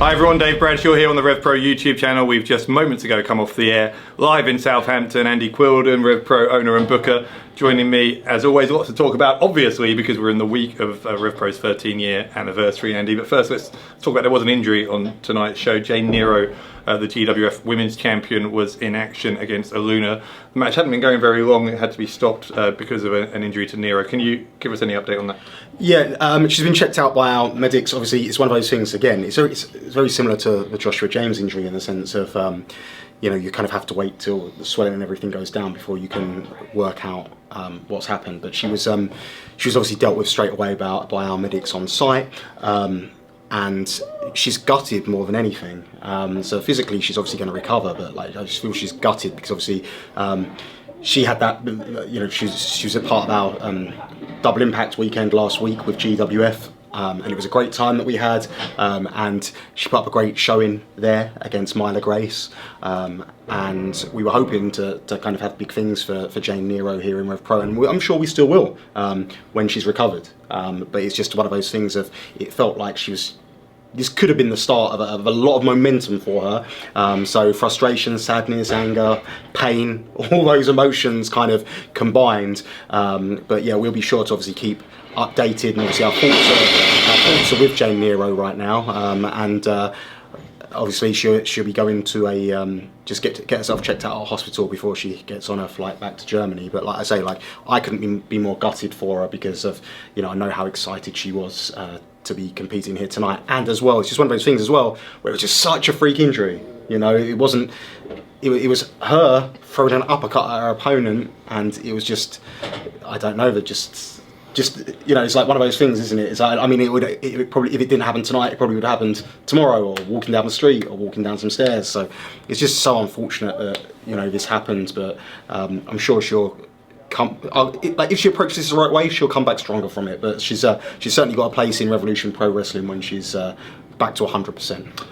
Hi everyone, Dave Bradshaw here on the Rev Pro YouTube channel. We've just moments ago come off the air live in Southampton. Andy Quildan, Rev Pro owner and booker, joining me. As always, lots to talk about, obviously, because we're in the week of Rev Pro's 13-year anniversary, Andy. But first, let's talk about there was an injury on tonight's show. Jane Nero, the GWF Women's Champion, was in action against Aluna. The match hadn't been going very long. It had to be stopped because of an injury to Nero. Can you give us any update on that? Yeah, she's been checked out by our medics. Obviously, it's one of those things, again, it's very similar to the Joshua James injury in the sense of, you kind of have to wait till the swelling and everything goes down before you can work out what's happened. But she was obviously dealt with straight away by our medics on site. And she's gutted more than anything. So physically, she's obviously going to recover, but I just feel she's gutted because obviously she had that. She was a part of our double impact weekend last week with GWF, and it was a great time that we had. And she put up a great showing there against Myla Grace, and we were hoping to kind of have big things for Jane Nero here in Rev Pro, and I'm sure we still will when she's recovered. But it's just one of those things of, it felt like this could have been the start of a lot of momentum for her. So frustration, sadness, anger, pain, all those emotions kind of combined. But yeah, we'll be sure to obviously keep updated, and obviously our thoughts are with Jane Nero right now. And obviously she'll be going to just get herself checked out at a hospital before she gets on her flight back to Germany. But like I say, I couldn't be more gutted for her because of, I know how excited she was to be competing here tonight. And as well, it's just one of those things as well where it was just such a freak injury. It wasn't. It was her throwing an uppercut at her opponent, and it was just, I don't know, that just it's like one of those things, isn't it? It's like, I mean, it probably, if it didn't happen tonight, it probably would have happened tomorrow, or walking down the street, or walking down some stairs. So it's just so unfortunate that this happened. But I'm sure she'll come. If she approaches this the right way, she'll come back stronger from it. But she's certainly got a place in Revolution Pro Wrestling when she's back to 100%.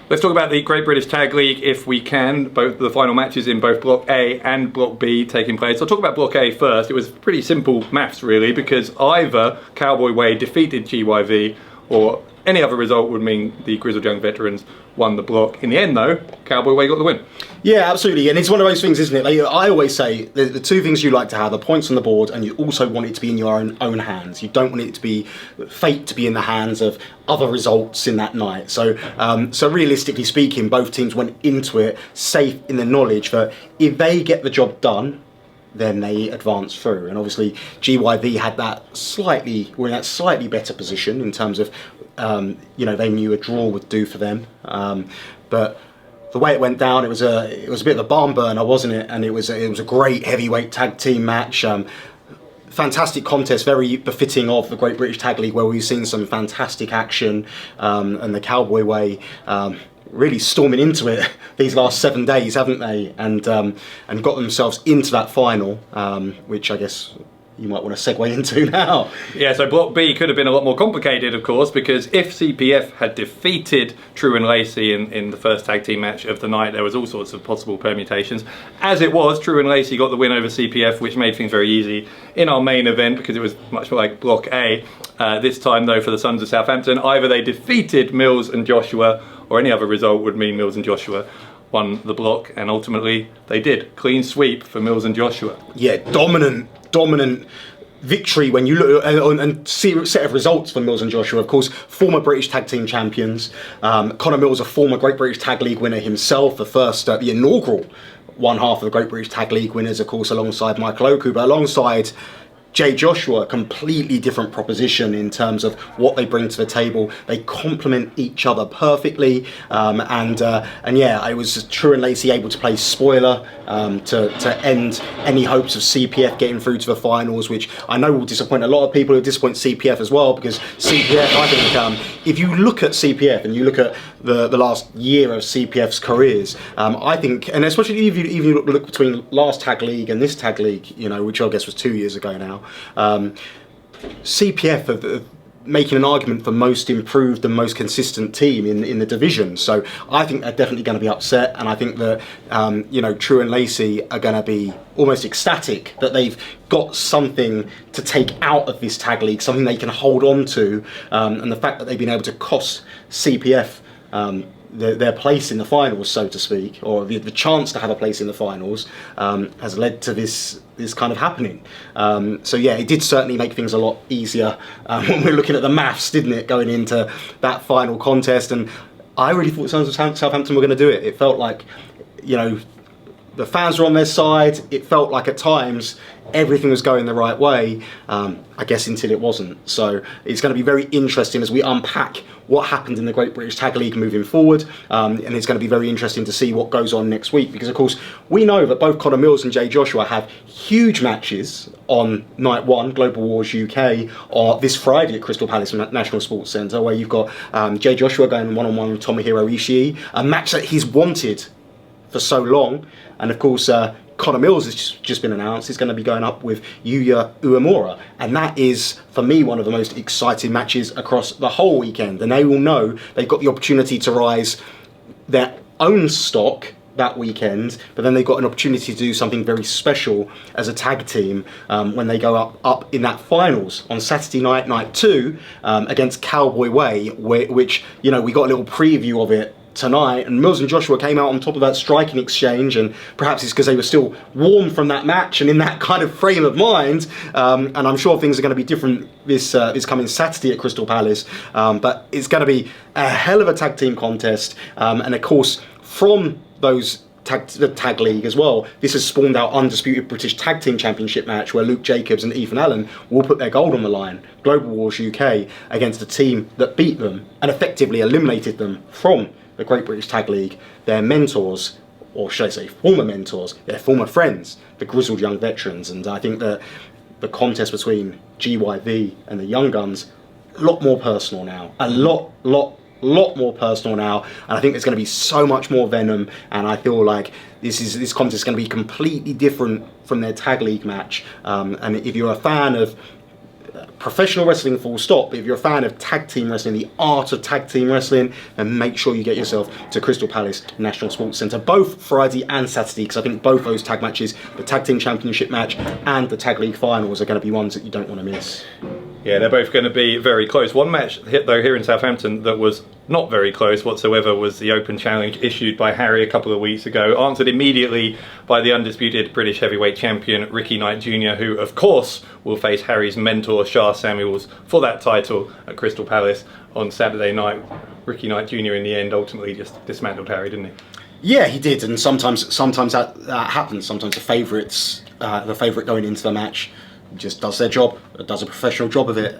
Let's talk about the Great British Tag League if we can. Both the final matches in both Block A and Block B taking place. I'll talk about Block A first. It was pretty simple maths really, because either Cowboy Way defeated GYV or any other result would mean the Grizzled Young Veterans won the block. In the end though, Cowboy Way got the win. Yeah, absolutely, and it's one of those things, isn't it? I always say the two things you like to have are points on the board, and you also want it to be in your own hands. You don't want it to be fate to be in the hands of other results in that night. So realistically speaking, both teams went into it safe in the knowledge that if they get the job done, then they advance through. And obviously GYV had were in that slightly better position in terms of they knew a draw would do for them, but the way it went down, it was a bit of a barn burner, wasn't it? And it was a great heavyweight tag team match. Fantastic contest, very befitting of the Great British Tag League, where we've seen some fantastic action, and the Cowboy Way really storming into it these last 7 days, haven't they? And got themselves into that final, which I guess you might want to segue into now. Yeah, so Block B could have been a lot more complicated, of course, because if CPF had defeated True and Lacey in the first tag team match of the night, there was all sorts of possible permutations. As it was, True and Lacey got the win over CPF, which made things very easy in our main event, because it was much more like Block A. This time, though, for the Sons of Southampton, either they defeated Mills and Joshua, or any other result would mean Mills and Joshua won the block, and ultimately they did. Clean sweep for Mills and Joshua. Yeah, dominant victory when you look and see a set of results for Mills and Joshua. Of course, former British Tag Team Champions. Connor Mills, a former Great British Tag League winner himself, the inaugural one half of the Great British Tag League winners, of course, alongside Michael Oku, but alongside Jay Joshua, a completely different proposition in terms of what they bring to the table. They complement each other perfectly, and yeah, it was True and Lacey able to play spoiler to end any hopes of CPF getting through to the finals, which I know will disappoint a lot of people. It'll disappoint CPF as well, because CPF, I think, if you look at CPF and you look at the last year of CPF's careers, I think, and especially if you look between last tag league and this tag league, which I guess was 2 years ago now, CPF have making an argument for most improved and most consistent team in the division. So I think they're definitely going to be upset, and I think that True and Lacey are going to be almost ecstatic that they've got something to take out of this tag league, something they can hold on to, and the fact that they've been able to cost CPF their place in the finals, so to speak, or the chance to have a place in the finals, has led to this kind of happening. So yeah, it did certainly make things a lot easier when we're looking at the maths, didn't it, going into that final contest. And I really thought Southampton were going to do it. It felt like, you know, the fans were on their side. It felt like at times everything was going the right way, I guess, until it wasn't. So it's going to be very interesting as we unpack what happened in the Great British Tag League moving forward, and it's going to be very interesting to see what goes on next week, because of course we know that both Conor Mills and Jay Joshua have huge matches on night one, Global Wars UK, or this Friday at Crystal Palace National Sports Centre, where you've got Jay Joshua going one-on-one with Tomohiro Ishii, a match that he's wanted for so long. And of course, Conor Mills has just been announced. He's going to be going up with Yuya Uemura. And that is, for me, one of the most exciting matches across the whole weekend. And they will know they've got the opportunity to rise their own stock that weekend, but then they've got an opportunity to do something very special as a tag team when they go up in that finals on Saturday night, night 2, against Cowboy Way, which, you know, we got a little preview of it tonight, and Mills and Joshua came out on top of that striking exchange, and perhaps it's because they were still warm from that match and in that kind of frame of mind, and I'm sure things are going to be different this coming Saturday at Crystal Palace, but it's going to be a hell of a tag team contest, and of course from those the Tag League as well, this has spawned our Undisputed British Tag Team Championship match, where Luke Jacobs and Ethan Allen will put their gold on the line, Global Wars UK, against a team that beat them and effectively eliminated them from the Great British Tag League, their mentors, or should I say former mentors, their former friends, the Grizzled Young Veterans. And I think that the contest between GYV and the Young Guns, a lot more personal now, a lot more personal now, and I think there's going to be so much more venom, and I feel like this contest is going to be completely different from their Tag League match, and if you're a fan of professional wrestling full stop, but if you're a fan of tag team wrestling, the art of tag team wrestling, then make sure you get yourself to Crystal Palace National Sports Centre, both Friday and Saturday, because I think both those tag matches, the Tag Team Championship match and the Tag League finals, are going to be ones that you don't want to miss. Yeah, they're both going to be very close. One match, though, here in Southampton that was not very close whatsoever was the Open Challenge issued by Harry a couple of weeks ago, answered immediately by the undisputed British Heavyweight Champion Ricky Knight Jr., who, of course, will face Harry's mentor, Shah Samuels, for that title at Crystal Palace on Saturday night. Ricky Knight Jr. in the end ultimately just dismantled Harry, didn't he? Yeah, he did, and sometimes that happens. Sometimes the favourite going into the match just does their job, does a professional job of it.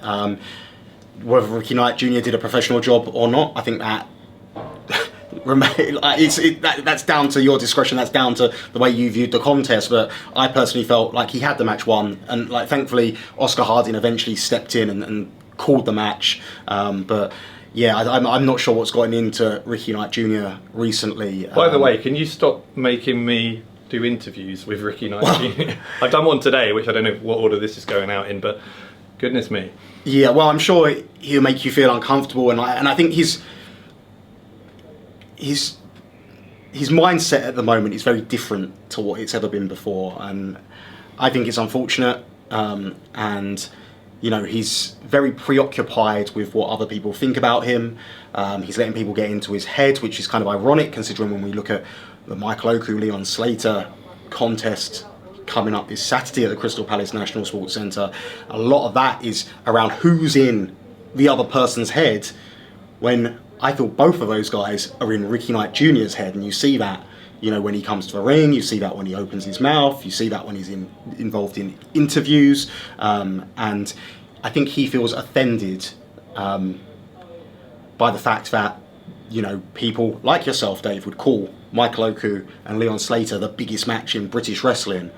Whether Ricky Knight Jr. did a professional job or not, I think that that's down to your discretion. That's down to the way you viewed the contest. But I personally felt like he had the match won, and like thankfully Oscar Harding eventually stepped in and called the match. But yeah, I'm not sure what's gotten into Ricky Knight Jr. recently. By the way, can you stop making me do interviews with Ricky Knight Jr.? I've done one today, which I don't know what order this is going out in, but goodness me. Yeah, well, I'm sure he'll make you feel uncomfortable, and I think his mindset at the moment is very different to what it's ever been before, and I think it's unfortunate. And you know, he's very preoccupied with what other people think about him. He's letting people get into his head, which is kind of ironic considering when we look at the Michael Oku, Leon Slater contest coming up this Saturday at the Crystal Palace National Sports Centre. A lot of that is around who's in the other person's head, when I feel both of those guys are in Ricky Knight Jr.'s head, and you see that, you know, when he comes to the ring, you see that when he opens his mouth, you see that when he's involved in interviews, and I think he feels offended by the fact that, you know, people like yourself, Dave, would call Michael Oku and Leon Slater the biggest match in British wrestling,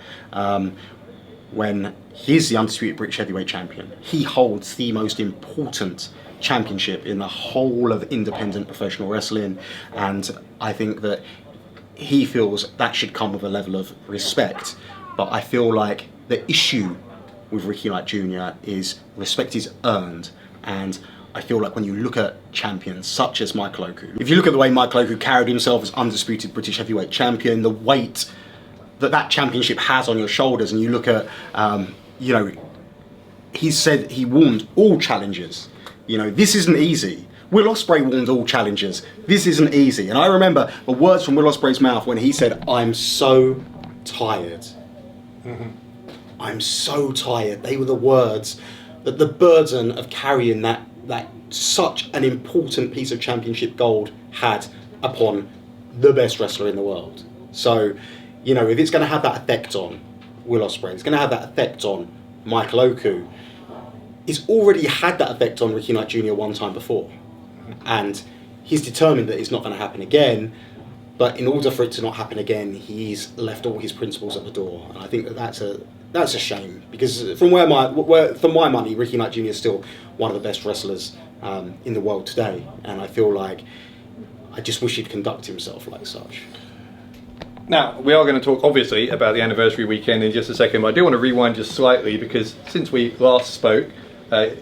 when he's the undisputed British Heavyweight Champion. He holds the most important championship in the whole of independent professional wrestling, and I think that he feels that should come with a level of respect. But I feel like the issue with Ricky Knight Jr. is respect is earned, and I feel like when you look at champions such as Michael Oku, if you look at the way Michael Oku carried himself as undisputed British Heavyweight Champion, the weight that championship has on your shoulders, and you look at, he said, he warned all challengers, you know, this isn't easy. Will Ospreay warned all challengers, this isn't easy. And I remember the words from Will Ospreay's mouth when he said, I'm so tired. I'm so tired. They were the words that the burden of carrying that such an important piece of championship gold had upon the best wrestler in the world. So, you know, if it's going to have that effect on Will Ospreay, it's going to have that effect on Michael Oku. It's already had that effect on Ricky Knight Jr. one time before. And he's determined that it's not going to happen again. But in order for it to not happen again, he's left all his principles at the door. And I think that's a shame, because from for my money, Ricky Knight Jr. is still one of the best wrestlers in the world today. And I feel like I just wish he'd conduct himself like such. Now, we are going to talk, obviously, about the anniversary weekend in just a second, but I do want to rewind just slightly, because since we last spoke,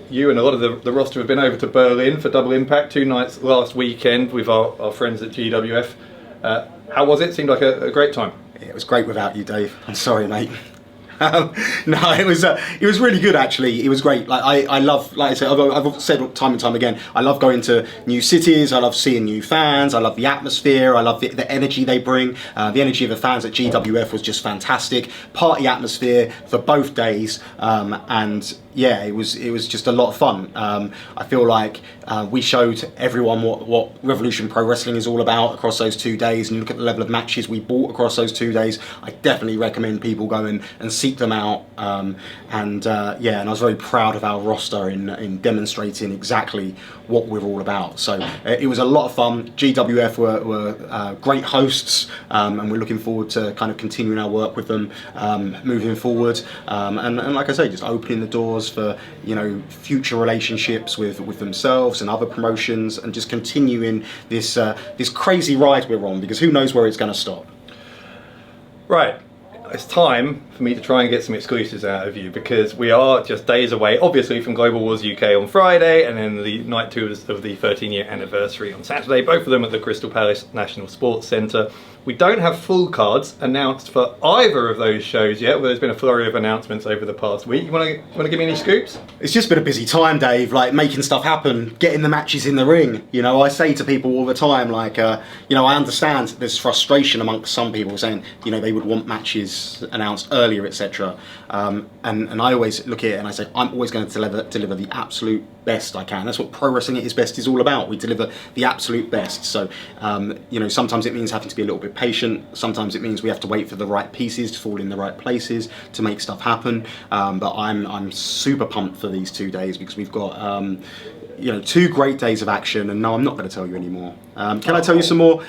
you and a lot of the roster have been over to Berlin for Double Impact, 2 nights last weekend with our friends at GWF. How was it? Seemed like a great time. It was great without you, Dave. I'm sorry, mate. No, it was really good, actually. It was great. Like I love, like I said, I've said time and time again, I love going to new cities. I love seeing new fans. I love the atmosphere. I love the energy they bring. The energy of the fans at GWF was just fantastic. Party atmosphere for both days, and yeah, it was just a lot of fun. I feel like we showed everyone what Revolution Pro Wrestling is all about across those 2 days, and you look at the level of matches we bought across those 2 days. I definitely recommend people go and seek them out. And I was very proud of our roster in demonstrating exactly what we're all about. So it was a lot of fun. GWF were great hosts, and we're looking forward to kind of continuing our work with them moving forward. And like I say, just opening the doors for, you know, future relationships with themselves and other promotions, and just continuing this crazy ride we're on, because who knows where it's going to stop. Right. It's time for me to try and get some exclusives out of you, because we are just days away, obviously, from Global Wars UK on Friday, and then the night 2 of the 13-year anniversary on Saturday, both of them at the Crystal Palace National Sports Centre. We don't have full cards announced for either of those shows yet, but there's been a flurry of announcements over the past week. You want to give me any scoops? It's just been a busy time, Dave, like making stuff happen, getting the matches in the ring. You know, I say to people all the time, like, you know, I understand there's frustration amongst some people saying, you know, they would want matches announced earlier, etc. And I always look at it and I say, I'm always going to deliver the absolute best I can. That's what Pro Wrestling at its best is all about. We deliver the absolute best. So, you know, sometimes it means having to be a little bit patient. Sometimes it means we have to wait for the right pieces to fall in the right places to make stuff happen. But I'm super pumped for these 2 days, because we've got you know, 2 great days of action. And no, I'm not going to tell you any more. Can I tell you some more?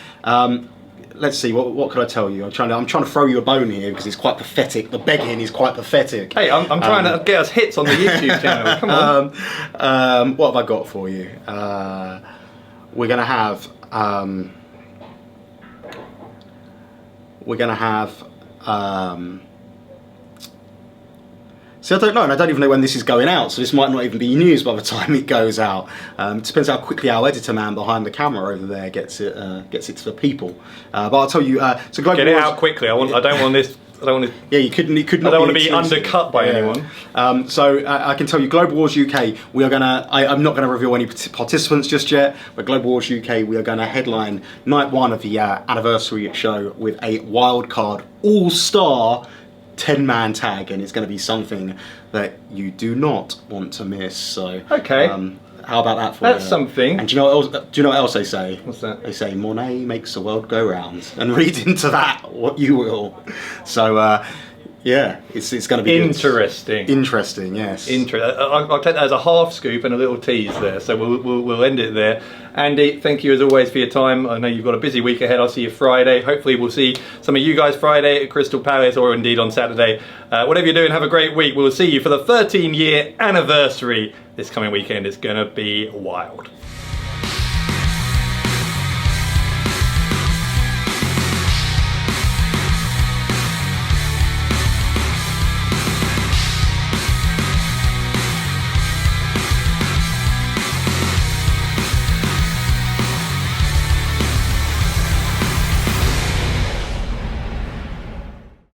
Let's see, what could I tell you? I'm trying to throw you a bone here, because it's quite pathetic. The begging is quite pathetic. Hey, I'm trying to get us hits on the YouTube channel. Come on. What have I got for you? We're gonna have. See, I don't know, and I don't even know when this is going out, so this might not even be news by the time it goes out. It depends how quickly our editor man behind the camera over there gets it to the people. But I'll tell you, so Global Get it Wars, out quickly. I don't want this. Yeah, you couldn't. I don't want to be undercut by anyone. So I can tell you, Global Wars UK. We are gonna. I'm not going to reveal any participants just yet. But Global Wars UK, we are going to headline night 1 of the anniversary show with a wild card all-star 10-man tag, and it's going to be something that you do not want to miss. So okay. How about that for That's you? something. And do you know what else they say? What's that? They say, Mone makes the world go round. And read into that what you will. So, yeah, it's going to be interesting. Good. Interesting, yes. I'll take that as a half scoop and a little tease there. So we'll end it there. Andy, thank you as always for your time. I know you've got a busy week ahead. I'll see you Friday. Hopefully we'll see some of you guys Friday at Crystal Palace, or indeed on Saturday. Whatever you're doing, have a great week. We'll see you for the 13-year anniversary this coming weekend. It's going to be wild.